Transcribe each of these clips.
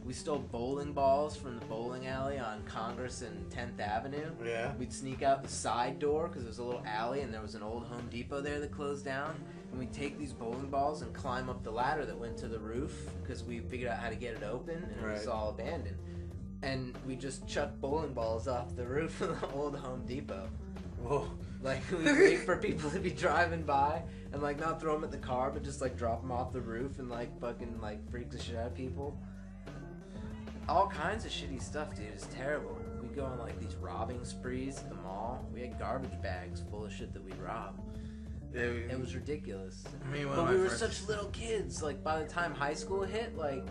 We stole bowling balls from the bowling alley on Congress and 10th Avenue. Yeah. We'd sneak out the side door because there was a little alley and there was an old Home Depot there that closed down. And we'd take these bowling balls and climb up the ladder that went to the roof because we figured out how to get it open and it was all abandoned. And we just chucked bowling balls off the roof of the old Home Depot. Whoa. Like, we'd wait for people to be driving by and, like, not throw them at the car, but just, like, drop them off the roof and, like, fucking, like, freak the shit out of people. All kinds of shitty stuff, dude. It's terrible. We'd go on, like, these robbing sprees at the mall. We had garbage bags full of shit that we'd rob. Yeah, It was ridiculous. I mean, but we were such little kids. Like, by the time high school hit, like,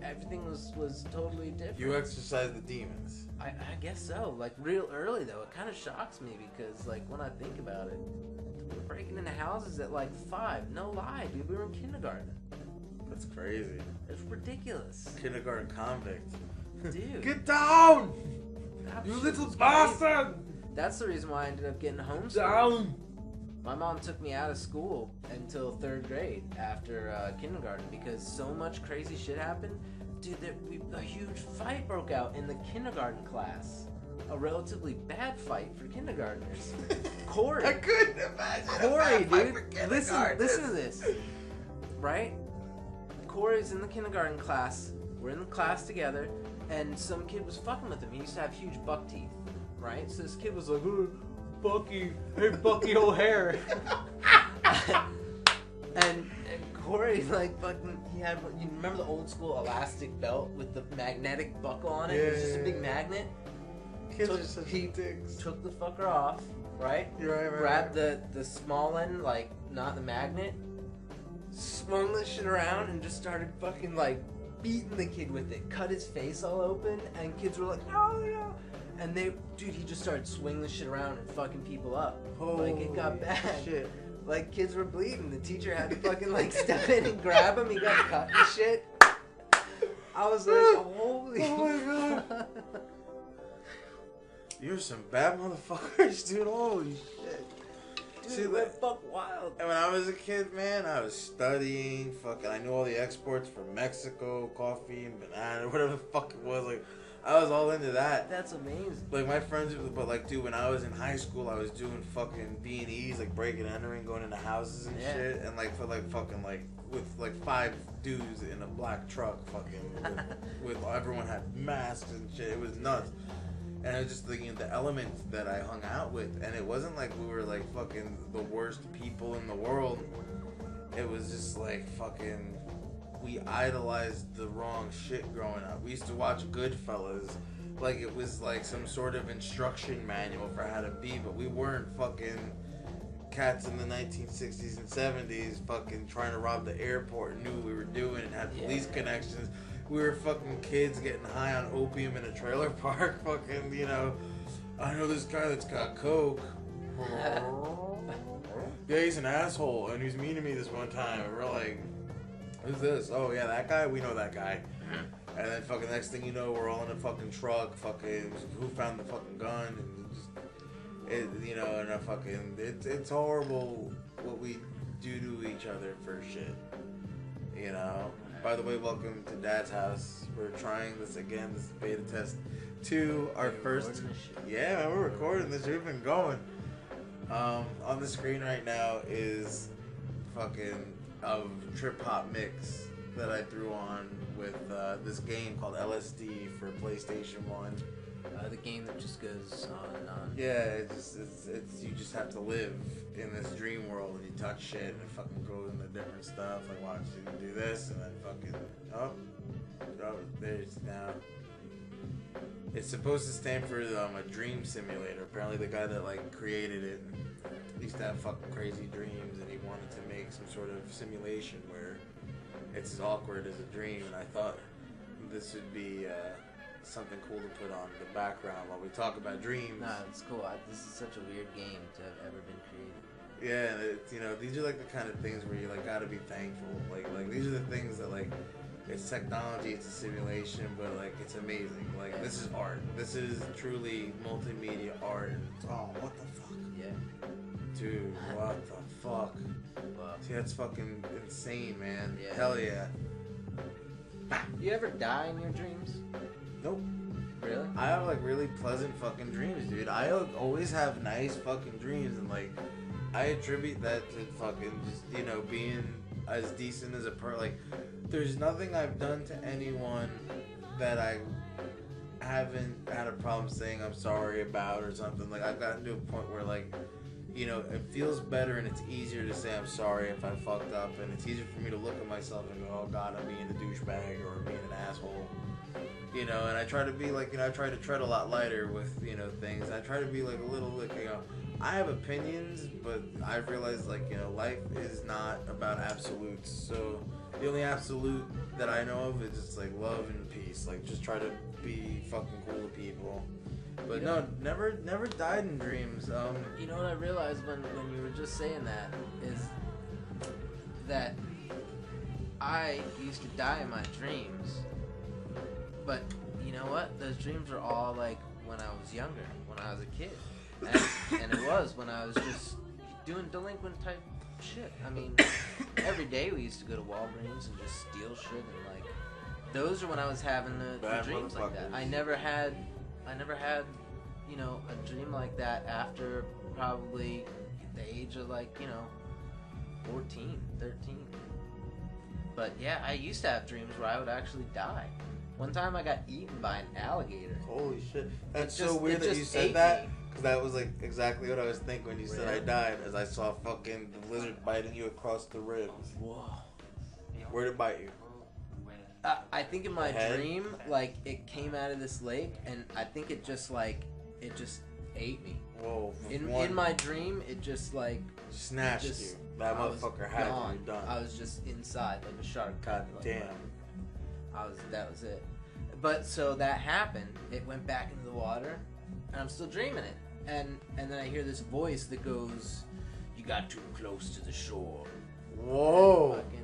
everything was totally different. You exercised the demons. I guess so. Like, real early, though. It kind of shocks me because, like, when I think about it, we were breaking into houses at, like, 5. No lie, dude. We were in kindergarten. That's crazy. It's ridiculous. Kindergarten convict. Dude. Get down! That You shit little was bastard! crazy. That's the reason why I ended up getting homeschooled. Down! My mom took me out of school until 3rd grade after kindergarten because so much crazy shit happened. Dude, a huge fight broke out in the kindergarten class. A relatively bad fight for kindergartners. Corey. I couldn't imagine. Corey, dude. Listen to this. Right? Corey's in the kindergarten class. We're in the class together, and some kid was fucking with him. He used to have huge buck teeth, right? So this kid was like, "Oh, Bucky, hey Bucky O'Hare," and Corey like fucking. He had. You remember the old school elastic belt with the magnetic buckle on it? It was just a big magnet. Kids are such dicks. Took the fucker off, right? You're right. Grabbed the small end, like not the magnet. Swung this shit around and just started fucking like beating the kid with it. Cut his face all open, and kids were like, "Oh yeah!" And he just started swinging the shit around and fucking people up. Holy like it got bad. shit. Like kids were bleeding. The teacher had to fucking like step in and grab him. He got cut and shit. I was like, holy. Oh my god. You're some bad motherfuckers, dude. Holy shit. Dude, See, went fuck wild. And when I was a kid, man, I was studying. Fucking, I knew all the exports from Mexico, coffee and banana, whatever the fuck it was. Like, I was all into that. That's amazing. Like, my friends, but like, dude, when I was in high school, I was doing fucking B&Es, like breaking and entering, going into houses and shit, and like for like fucking like with like 5 dudes in a black truck, fucking with everyone had masks and shit. It was nuts. And I was just thinking the elements that I hung out with, and it wasn't like we were like fucking the worst people in the world. It was just like fucking, we idolized the wrong shit growing up. We used to watch Goodfellas like it was like some sort of instruction manual for how to be, but we weren't fucking cats in the 1960s and 70s fucking trying to rob the airport and knew what we were doing and had police connections. We were fucking kids getting high on opium in a trailer park. Fucking, you know, I know this guy that's got coke. Yeah, he's an asshole, and he's mean to me this one time. And we're like, who's this? Oh, yeah, that guy? We know that guy. And then fucking next thing you know, we're all in a fucking truck. Fucking, who found the fucking gun? And just, you know, and a fucking, it's horrible what we do to each other for shit. You know? By the way, welcome to Dad's house. We're trying this again. This is beta test 2. Our first. Yeah, man, we're recording this. We've been going. On the screen right now is fucking a trip hop mix that I threw on with this game called LSD for PlayStation 1. The game that just goes on and on. Yeah, it's you just have to live in this dream world and you touch shit and it fucking goes into different stuff. Like watch you do this and then fucking oh there's now. It's supposed to stand for a dream simulator. Apparently the guy that like created it used to have fucking crazy dreams and he wanted to make some sort of simulation where it's as awkward as a dream. And I thought this would be something cool to put on the background while we talk about dreams. Nah, it's cool. This is such a weird game to have ever been created. Yeah, and it's, you know, these are like the kind of things where you like gotta be thankful. Like these are the things that like, it's technology, it's a simulation, but like it's amazing. Like this is art. This is truly multimedia art. Oh, what the fuck? Yeah. Dude, what the fuck? Wow. See, that's fucking insane, man. Yeah. Hell yeah. You ever die in your dreams? Nope. Really? I have like really pleasant fucking dreams, dude. I always have nice fucking dreams, and like I attribute that to fucking just, you know, being as decent as a like there's nothing I've done to anyone that I haven't had a problem saying I'm sorry about or something. Like I've gotten to a point where like, you know, it feels better and it's easier to say I'm sorry if I fucked up, and it's easier for me to look at myself and go, oh god, I'm being a douchebag or being an asshole. You know, and I try to be like, you know, I try to tread a lot lighter with, you know, things. I try to be like a little, like, you know, I have opinions, but I've realized, like, you know, life is not about absolutes. So the only absolute that I know of is just like love and peace. Like, just try to be fucking cool to people. But You know, no, never died in dreams. You know what I realized when you were just saying that is that I used to die in my dreams. But you know what? Those dreams are all like when I was younger, when I was a kid. And it was when I was just doing delinquent type shit. I mean, every day we used to go to Walgreens and just steal shit, and like those are when I was having the dreams like that. I never had, you know, a dream like that after probably the age of like, you know, 14, 13. But yeah, I used to have dreams where I would actually die. One time I got eaten by an alligator. Holy shit. That's It so weird that you just said ate that. me. Because that was like exactly what I was thinking when you said I Really? died. As I saw fucking the lizard biting you across the ribs. Whoa. Where'd it bite you? I think in my The head? dream, like, it came out of this lake, and I think it just ate me. Whoa. In my dream, it just, like... Snatched just- you. That I was motherfucker had gone. you done. I was just inside, like a shark. God Like, damn. that was it. But, so that happened. It went back into the water, and I'm still dreaming it. And then I hear this voice that goes, "You got too close to the shore." Whoa. And fucking,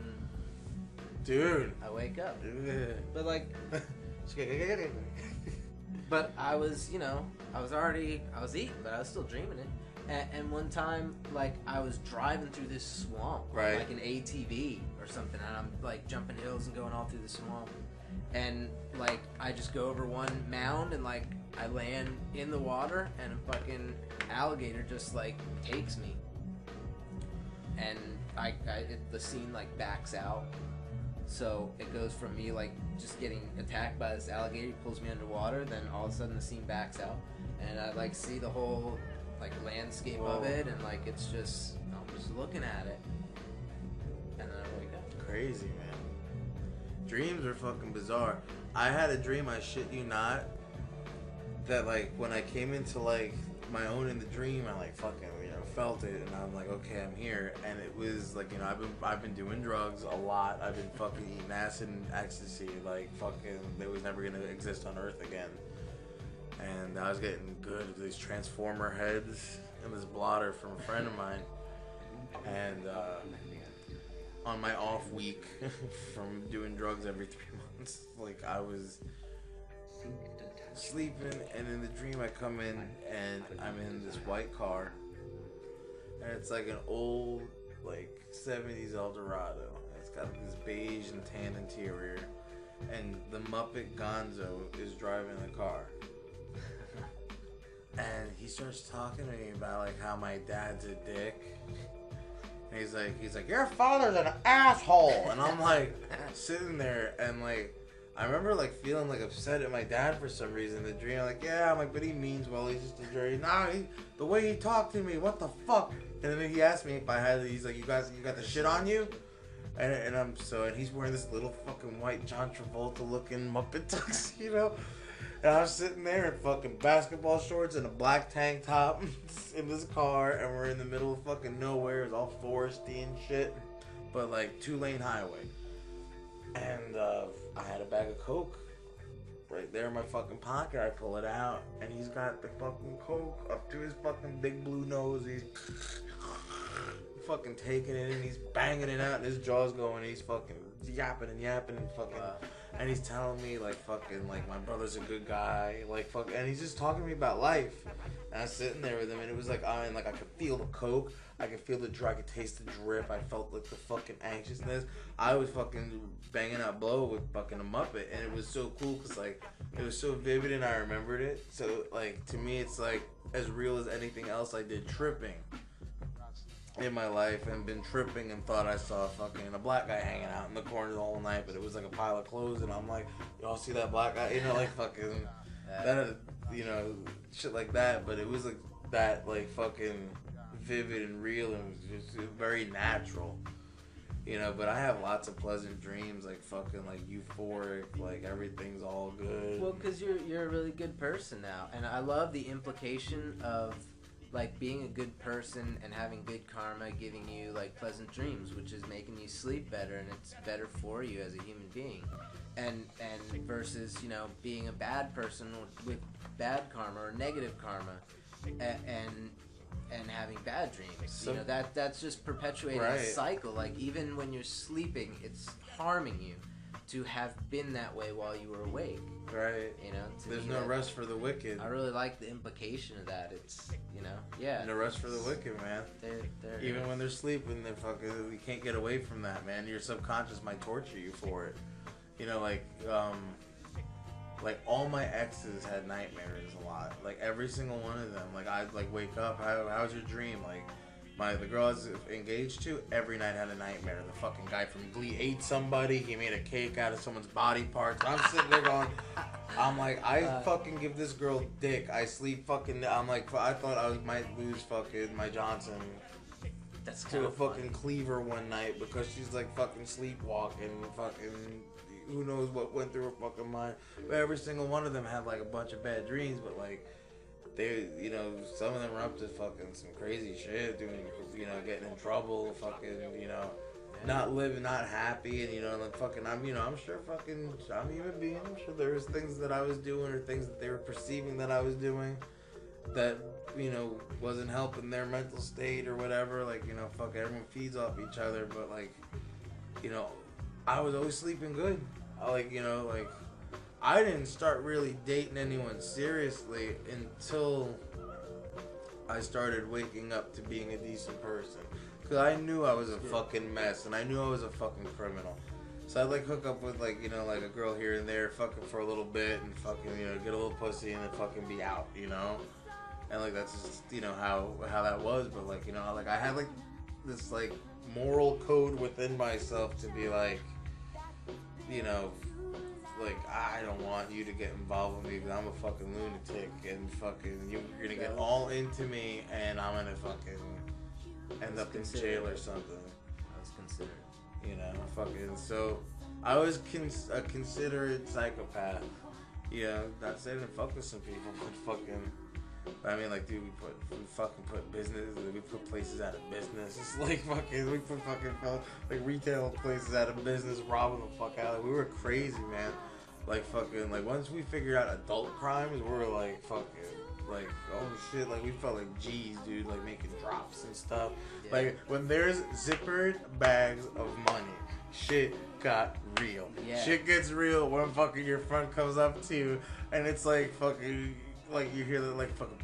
Dude. I wake up. Ugh. But, like... But I was, you know, I was eating, but I was still dreaming it. And one time, like, I was driving through this swamp, Right. like an ATV or something, and I'm, like, jumping hills and going all through the swamp. And, like, I just go over one mound and, like, I land in the water, and a fucking alligator just, like, takes me. And the scene, like, backs out. So it goes from me like just getting attacked by this alligator, he pulls me underwater, then all of a sudden the scene backs out, and I like see the whole like landscape of Whoa. it, and like it's just I'm just looking at it, and then I wake up. Crazy, man. Dreams are fucking bizarre. I had a dream, I shit you not, that like when I came into like my own in the dream, I like fucking, you know, felt it, and I'm like, okay, I'm here. And it was like, you know, I've been doing drugs a lot. I've been fucking eating acid and ecstasy, like fucking that was never gonna exist on Earth again. And I was getting good with these transformer heads and this blotter from a friend of mine. And on my off week from doing drugs every 3 months, like I was sleeping, and in the dream I come in and I'm in this white car, and it's like an old like 70s Eldorado. It's got this beige and tan interior, and the Muppet Gonzo is driving the car. And he starts talking to me about like how my dad's a dick. And he's like, your father's an asshole. And I'm like sitting there, and like I remember like feeling like upset at my dad for some reason in the dream. I'm like, yeah, I'm like, but he means well. He's just a jerk. Nah, the way he talked to me, what the fuck? And then he asked me if I had. He's like, you got the shit on you? And and he's wearing this little fucking white John Travolta looking Muppet tuxedo. And I was sitting there in fucking basketball shorts and a black tank top in this car, and we're in the middle of fucking nowhere. It's all foresty and shit, but like 2-lane highway. And I had a bag of Coke right there in my fucking pocket. I pull it out, and he's got the fucking Coke up to his fucking big blue nose. He's fucking taking it, and he's banging it out, and his jaw's going. He's fucking yapping and fucking. Wow. and he's telling me like fucking like my brother's a good guy, like fuck, and he's just talking to me about life. And I was sitting there with him, and it was like I could feel the coke, I could feel the drug, I could taste the drip, I felt like the fucking anxiousness. I was fucking banging out blow with fucking a Muppet, and it was so cool because like it was so vivid and I remembered it. So like to me, it's like as real as anything else. I did tripping in my life and been tripping and thought I saw fucking a black guy hanging out in the corner the whole night, but it was like a pile of clothes, and I'm like, y'all see that black guy? You know, like fucking that, you know, shit like that. But it was like that, like fucking vivid and real, and it was just very natural, you know. But I have lots of pleasant dreams, like fucking like euphoric, like everything's all good. Well, because you're a really good person now, and I love the implication of like being a good person and having good karma giving you like pleasant dreams, which is making you sleep better, and it's better for you as a human being, and versus, you know, being a bad person with bad karma or negative karma, and having bad dreams. So, you know, that's just perpetuating a cycle. Like even when you're sleeping, it's harming you to have been that way while you were awake. Right. You know, there's no rest for the wicked. I really like the implication of that. It's, you know, yeah. No rest for the wicked, man. They're even when they're sleeping, they're fucking. You can't get away from that, man. Your subconscious might torture you for it. You know, like all my exes had nightmares a lot. Like every single one of them. Like I'd like wake up. How's your dream? Like the girl I was engaged to every night had a nightmare. The fucking guy from Glee ate somebody. He made a cake out of someone's body parts. I'm sitting there going, I'm like, I fucking give this girl dick. I sleep fucking. I'm like, I thought I might lose fucking my Johnson. That's to a fucking cleaver one night because she's like fucking sleepwalking, fucking. Who knows what went through her fucking mind. But every single one of them had like a bunch of bad dreams, but like they, you know, some of them were up to fucking some crazy shit, doing, you know, getting in trouble, fucking, you know, not living, not happy, and, you know, like fucking, I'm sure fucking, I'm a human being, I'm sure there was things that I was doing or things that they were perceiving that I was doing that, you know, wasn't helping their mental state or whatever. Like, you know, fuck, everyone feeds off each other, but like, you know, I was always sleeping good. I didn't start really dating anyone seriously until I started waking up to being a decent person. Because I knew I was a fucking mess, and I knew I was a fucking criminal. So I'd like hook up with like, you know, like a girl here and there, fucking for a little bit, and fucking, you know, get a little pussy and then fucking be out, you know? And like that's just, you know, how that was. But like, you know, like I had like this like moral code within myself to be like, you know, like, I don't want you to get involved with me because I'm a fucking lunatic, and fucking you're gonna get all into me, and I'm gonna fucking end up in jail or something. That's considered. You know, fucking. So I was a considerate psychopath. Yeah, not saying to fuck with some people, but fucking. I mean, like, dude, we fucking put business, we put places out of business. It's like fucking, we put fucking like retail places out of business, robbing the fuck out. Like, we were crazy, man. Like fucking, like once we figured out adult crimes, we were like fucking, like, oh shit, like we felt like G's, dude, like making drops and stuff. Yeah. Like when there's zippered bags of money, shit got real. Yeah. Shit gets real when fucking your friend comes up to you and it's like fucking. Like you hear that, like fucking.